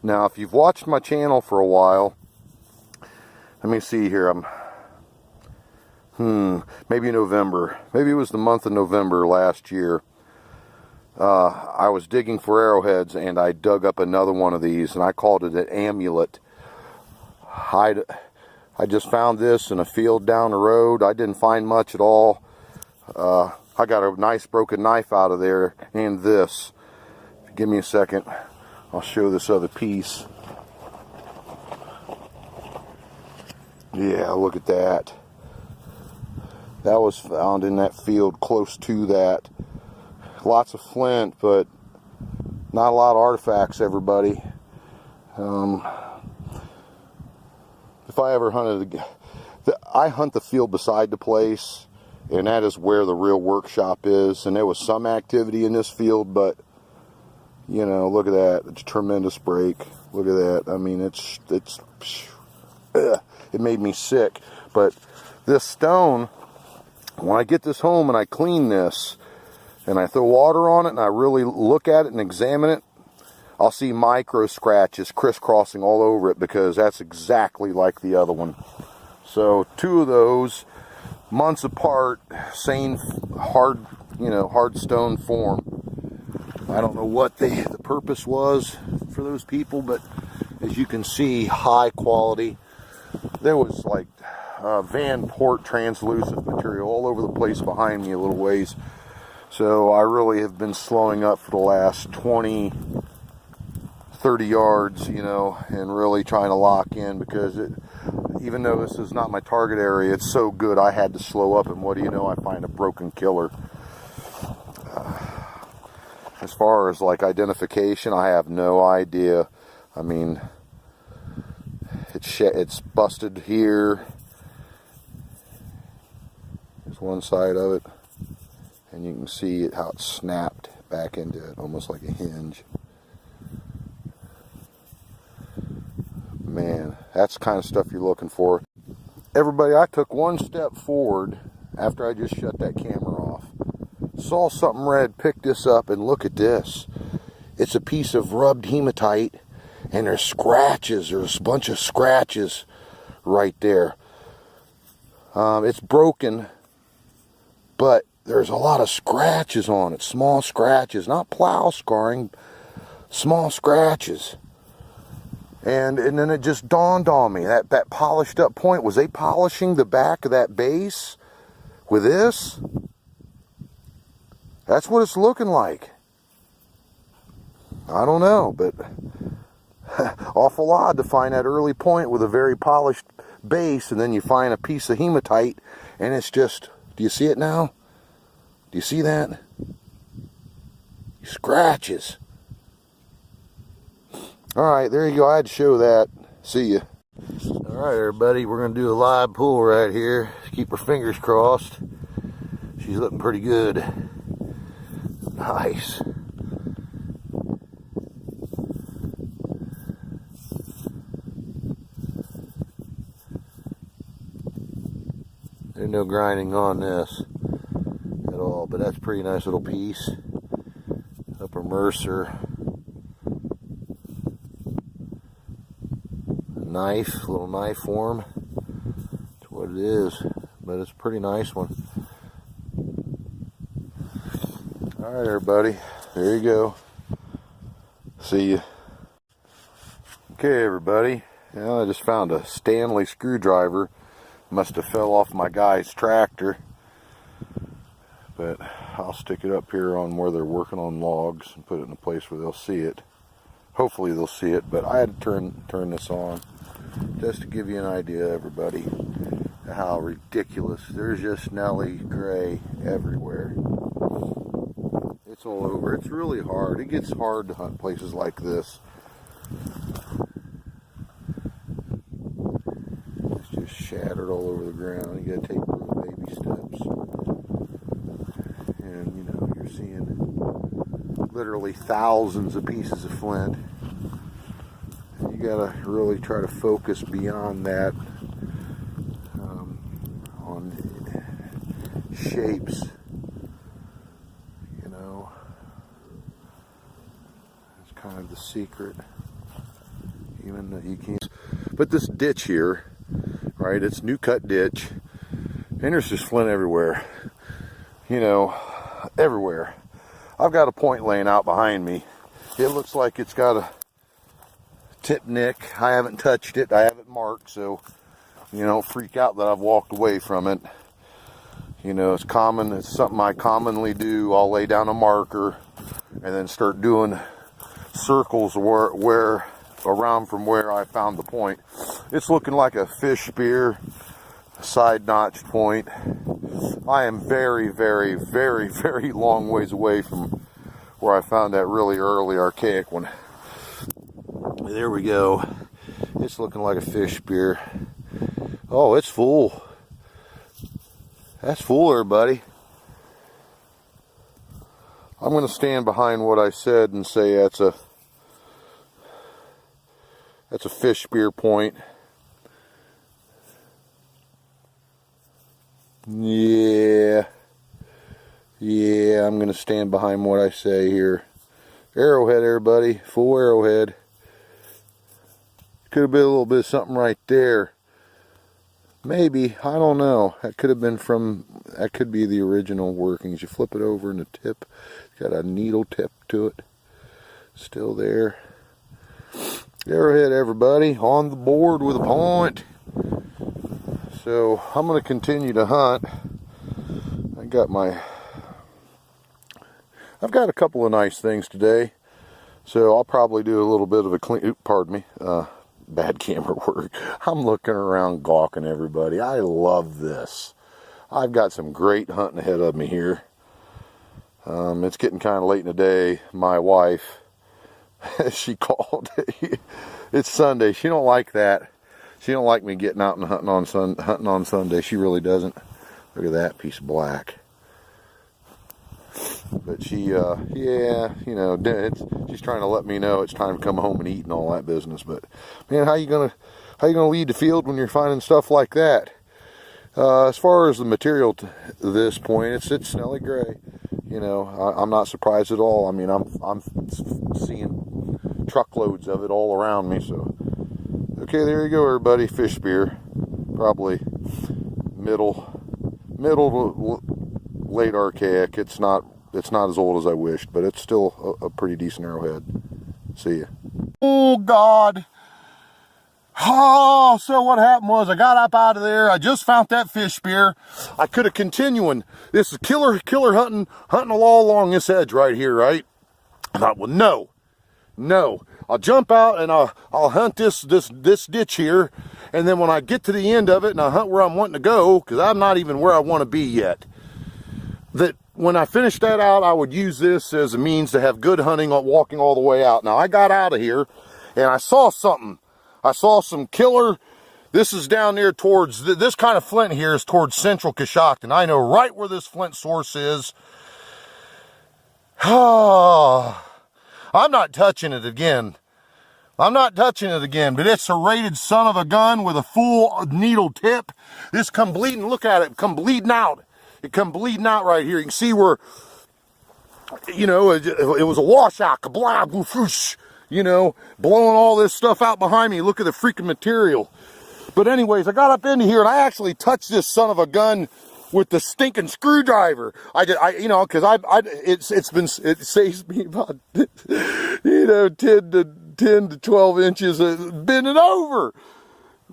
Now, if you've watched my channel for a while, let me see here. Maybe November. Maybe it was the month of November last year. I was digging for arrowheads, and I dug up another one of these, and I called it an amulet. I just found this in a field down the road. I didn't find much at all. I got a nice broken knife out of there, and this. Give me a second. I'll show this other piece. Yeah, look at that. That was found in that field close to that. Lots of flint, but not a lot of artifacts, everybody. If I ever hunted, I hunt the field beside the place, and that is where the real workshop is. And there was some activity in this field, but you know, look at that. It's a tremendous break. Look at that. I mean, it made me sick. But this stone, when I get this home and I clean this and I throw water on it and I really look at it and examine it, I'll see micro scratches crisscrossing all over it, because that's exactly like the other one. So two of those, months apart, same hard stone form. I don't know what the purpose was for those people, but as you can see, high quality. There was like Van Port translucent material all over the place behind me a little ways. So I really have been slowing up for the last 20, 30 yards, you know, and really trying to lock in, because even though this is not my target area, it's so good I had to slow up, and what do you know, I find a broken killer. As far as like identification, I have no idea. I mean, it's busted here. There's one side of it, and you can see how it snapped back into it, almost like a hinge. Man, that's the kind of stuff you're looking for. Everybody, I took one step forward after I just shut that camera off. Saw something red, picked this up, and look at this. It's a piece of rubbed hematite, and there's scratches. There's a bunch of scratches right there. It's broken, but there's a lot of scratches on it. Small scratches, not plow scarring, small scratches. And then it just dawned on me, that polished up point, was they polishing the back of that base with this? That's what it's looking like. I don't know, but awful odd to find that early point with a very polished base, and then you find a piece of hematite, and it's just, do you see it now? Do you see that? Scratches. Alright, there you go. I had to show that. See ya. Alright, everybody, we're going to do a live pull right here. Keep our fingers crossed. She's looking pretty good. Nice. There's no grinding on this at all, but that's a pretty nice little piece. Upper Mercer. Knife, little knife form. That's what it is, but it's a pretty nice one. Alright, everybody, there you go. See ya. Okay, everybody, I just found a Stanley screwdriver. Must have fell off my guy's tractor, but I'll stick it up here on where they're working on logs and put it in a place where they'll see it. Hopefully they'll see it, but I had to turn this on just to give you an idea, everybody, how ridiculous. There's just Nelly gray everywhere. It's all over. It's really hard. It gets hard to hunt places like this. It's just shattered all over the ground. You gotta take little baby steps. And you know, you're seeing literally thousands of pieces of flint. You gotta really try to focus beyond that on shapes. You know, it's kind of the secret. even though you can't. But this ditch here, right, it's new cut ditch, and there's just flint everywhere, you know, everywhere. I've got a point laying out behind me. It looks like it's got a tip nick. I haven't touched it, I haven't marked, so you know, freak out that I've walked away from it. You know, it's common, it's something I commonly do. I'll lay down a marker and then start doing circles where around from where I found the point. It's looking like a fish spear, side notched point. I am very, very, very, very long ways away from where I found that really early archaic one. There we go. It's looking like a fish spear. Oh, it's full. That's full there, buddy. I'm going to stand behind what I said and say that's a fish spear point. Yeah, I'm going to stand behind what I say here. Arrowhead there, buddy. Full arrowhead. Could have been a little bit of something right there. Maybe, I don't know. That could have been that could be the original workings. You flip it over and the tip, it's got a needle tip to it. Still there. Arrowhead, everybody, on the board with a point. So, I'm going to continue to hunt. I've got a couple of nice things today. So, I'll probably do a little bit of a clean, pardon me, bad camera work. I'm looking around gawking everybody. I love this. I've got some great hunting ahead of me here. It's getting kind of late in the day. My wife, she called. It's Sunday. She don't like that. She don't like me getting out and hunting on Sunday. She really doesn't. Look at that piece of black. But she, yeah, you know, she's trying to let me know it's time to come home and eat and all that business. But man, how you gonna lead the field when you're finding stuff like that? As far as the material to this point, it's Snelly Gray. You know, I'm not surprised at all. I mean, I'm seeing truckloads of it all around me. So, okay, there you go, everybody. Fish spear, probably middle to late archaic. It's not as old as I wished, but it's still a pretty decent arrowhead. See ya. Oh God. Oh, so what happened was I got up out of there. I just found that fish spear. I could have continuing. This is killer hunting all along this edge right here, right? I thought, well, no. I'll jump out and I'll hunt this ditch here, and then when I get to the end of it and I hunt where I'm wanting to go, because I'm not even where I want to be yet. That when I finish that out, I would use this as a means to have good hunting walking all the way out. Now I got out of here and I saw something. I saw some killer. This is down there towards, this kind of flint here is towards central Coshocton. I know right where this flint source is. I'm not touching it again. But it's a rated son of a gun with a full needle tip. This come bleeding, look at it, come bleeding out. It come bleeding out right here. You can see where, you know, it was a washout, kablah, whoosh, you know, blowing all this stuff out behind me. Look at the freaking material. But anyways, I got up into here and I actually touched this son of a gun with the stinking screwdriver. You know, because it saves me about, you know, 10 to 12 inches of bending over.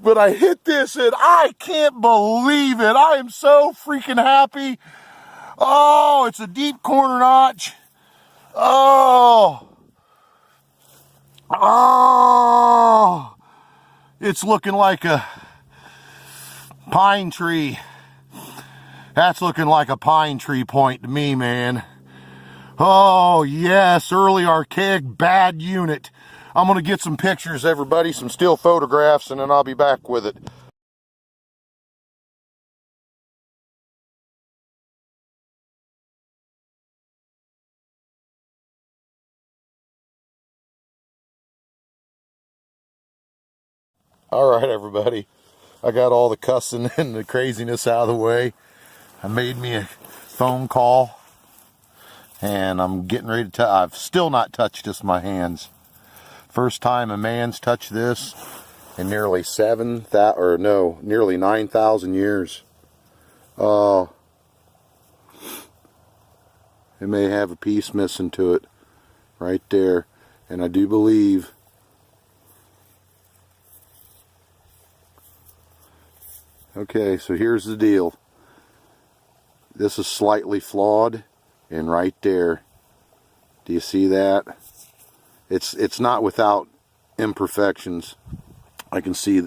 But I hit this and I can't believe it. I am so freaking happy. Oh, it's a deep corner notch. Oh, it's looking like a pine tree. That's looking like a pine tree point to me, man. Oh, yes, early archaic bad unit. I'm going to get some pictures, everybody, some still photographs, and then I'll be back with it. All right, everybody. I got all the cussing and the craziness out of the way. I made me a phone call, and I'm getting ready to I've still not touched this with my hands. First time a man's touched this in nearly nearly 9,000 years. Oh, it may have a piece missing to it right there, and I do believe okay, so here's the deal. This is slightly flawed, and right there, do you see that? It's not without imperfections. I can see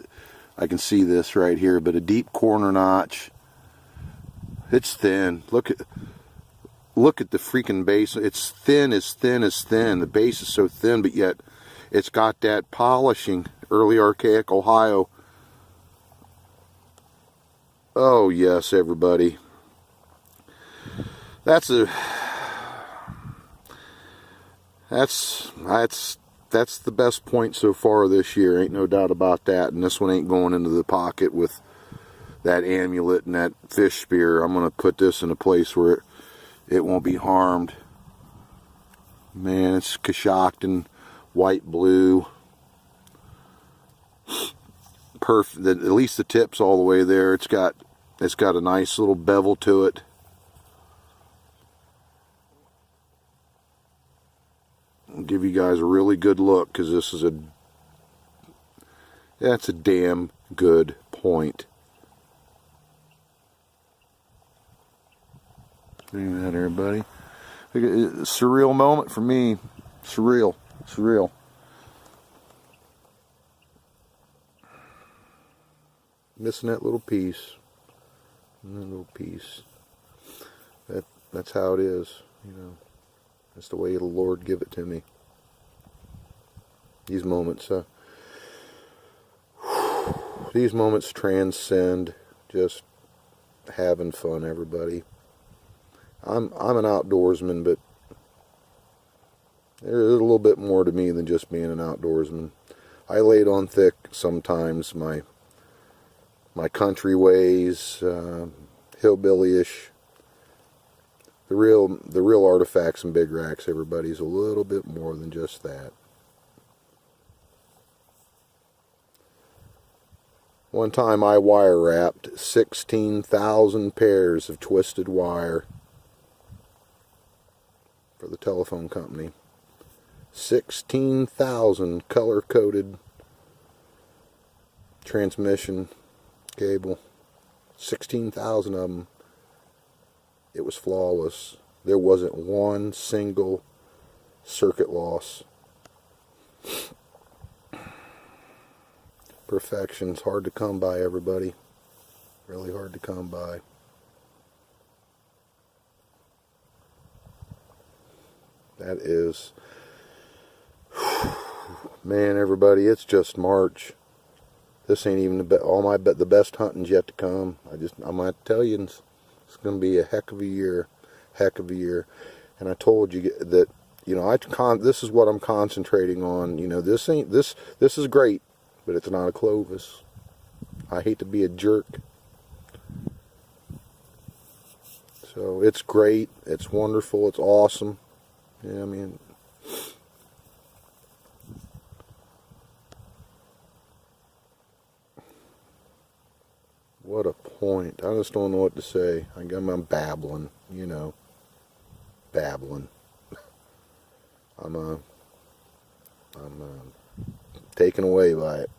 this right here, but a deep corner notch. It's thin. Look at the freaking base. It's thin as thin as thin. The base is so thin, but yet it's got that polishing. Early archaic Ohio. Oh yes, everybody. That's the best point so far this year. Ain't no doubt about that. And this one ain't going into the pocket with that amulet and that fish spear. I'm going to put this in a place where it won't be harmed. Man, it's Coshocton white blue. Perfect. At least the tip's all the way there. It's got a nice little bevel to it. I'll give you guys a really good look, because this is that's a damn good point. See that, everybody? Surreal moment for me. Surreal. Missing that little piece. That's how it is, you know. That's the way the Lord give it to me. These moments transcend just having fun, everybody. I'm an outdoorsman, but there's a little bit more to me than just being an outdoorsman. I laid on thick sometimes, my country ways, hillbilly-ish. The real artifacts and big racks, everybody's a little bit more than just that. One time I wire wrapped 16,000 pairs of twisted wire for the telephone company. 16,000 color-coded transmission cable. 16,000 of them. It was flawless. There wasn't one single circuit loss. Perfection's hard to come by, everybody. Really hard to come by. That is, man, everybody, it's just March. This ain't even the best hunting's yet to come. I'm gonna tell you, it's going to be a heck of a year. And I told you that, you know, this is what I'm concentrating on. You know, this is great, but it's not a Clovis. I hate to be a jerk. So it's great, it's wonderful, it's awesome. Yeah, I mean, what a point. I just don't know what to say. I'm babbling, you know. Babbling. I'm taken away by it.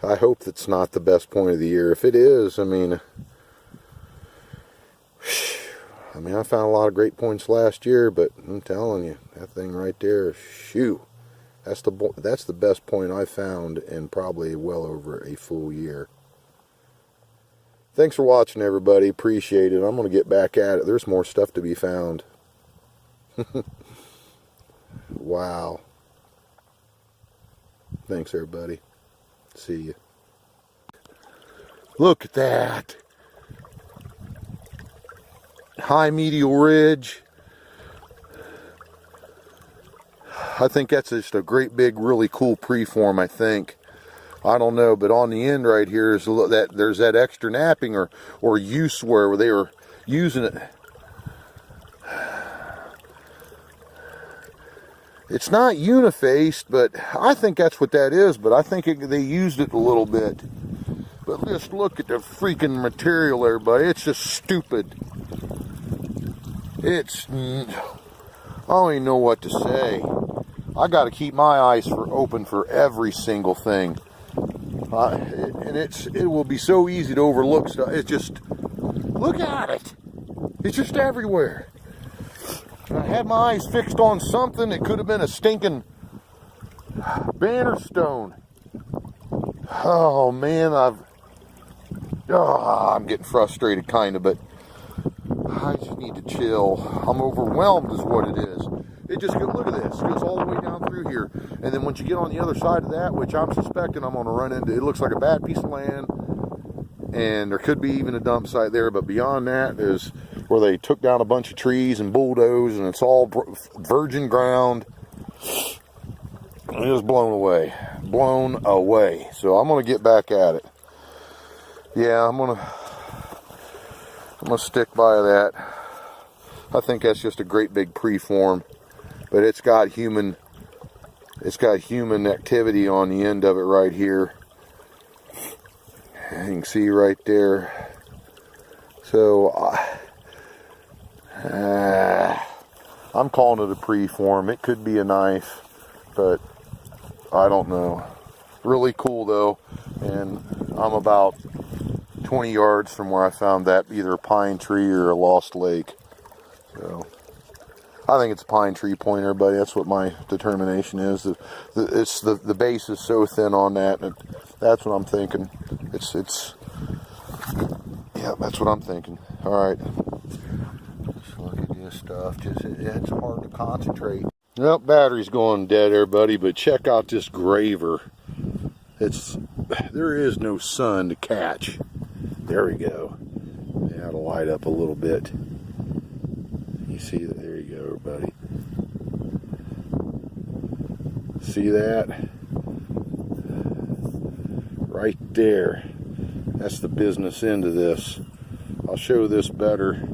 I hope that's not the best point of the year. If it is, I mean, I found a lot of great points last year, but I'm telling you, that thing right there, shoo. That's the best point I found in probably well over a full year. Thanks for watching, everybody. Appreciate it. I'm going to get back at it. There's more stuff to be found. Wow. Thanks, everybody. See you. Look at that. High medial ridge. I think that's just a great big, really cool preform, I think. I don't know, but on the end right here is there's that extra napping or use where they were using it. It's not unifaced, but I think that's what that is, but I think they used it a little bit. But just look at the freaking material there, buddy. It's just stupid. I don't even know what to say. I got to keep my eyes open for every single thing. And it will be so easy to overlook stuff. It's just, look at it. It's just everywhere. And I had my eyes fixed on something. It could have been a stinking banner stone. Oh man, I'm getting frustrated kind of, but I just need to chill. I'm overwhelmed is what it is. It just goes, look at this, it goes all the way down through here. And then once you get on the other side of that, which I'm suspecting I'm going to run into, it looks like a bad piece of land. And there could be even a dump site there, but beyond that is where they took down a bunch of trees and bulldozed, and it's all virgin ground. And it was blown away. Blown away. So I'm going to get back at it. Yeah, I'm gonna stick by that. I think that's just a great big preform, but it's got human activity on the end of it right here. You can see right there. So I'm calling it a preform. It could be a knife, but I don't know. Really cool though, and I'm about 20 yards from where I found that, either a pine tree or a lost lake. So I think it's a pine tree pointer, buddy. That's what my determination is. The base is so thin on that, and that's what I'm thinking. Yeah, that's what I'm thinking. All right, let's look at this stuff. It's hard to concentrate. Well, battery's going dead there, buddy. But check out this graver. There is no sun to catch. There we go. Yeah, it'll light up a little bit. You see that? There you go, buddy. See that? Right there. That's the business end of this. I'll show this better.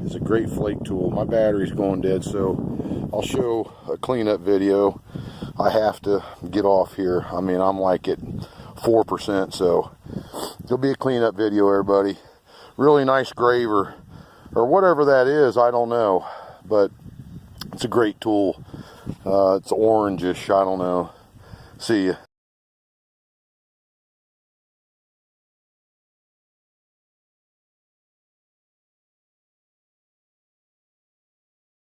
It's a great flake tool. My battery's going dead, so I'll show a cleanup video. I have to get off here. I mean, I'm like at 4%, so it'll be a cleanup video, everybody. Really nice graver, or whatever that is, I don't know, but it's a great tool. It's orangish, I don't know. See ya.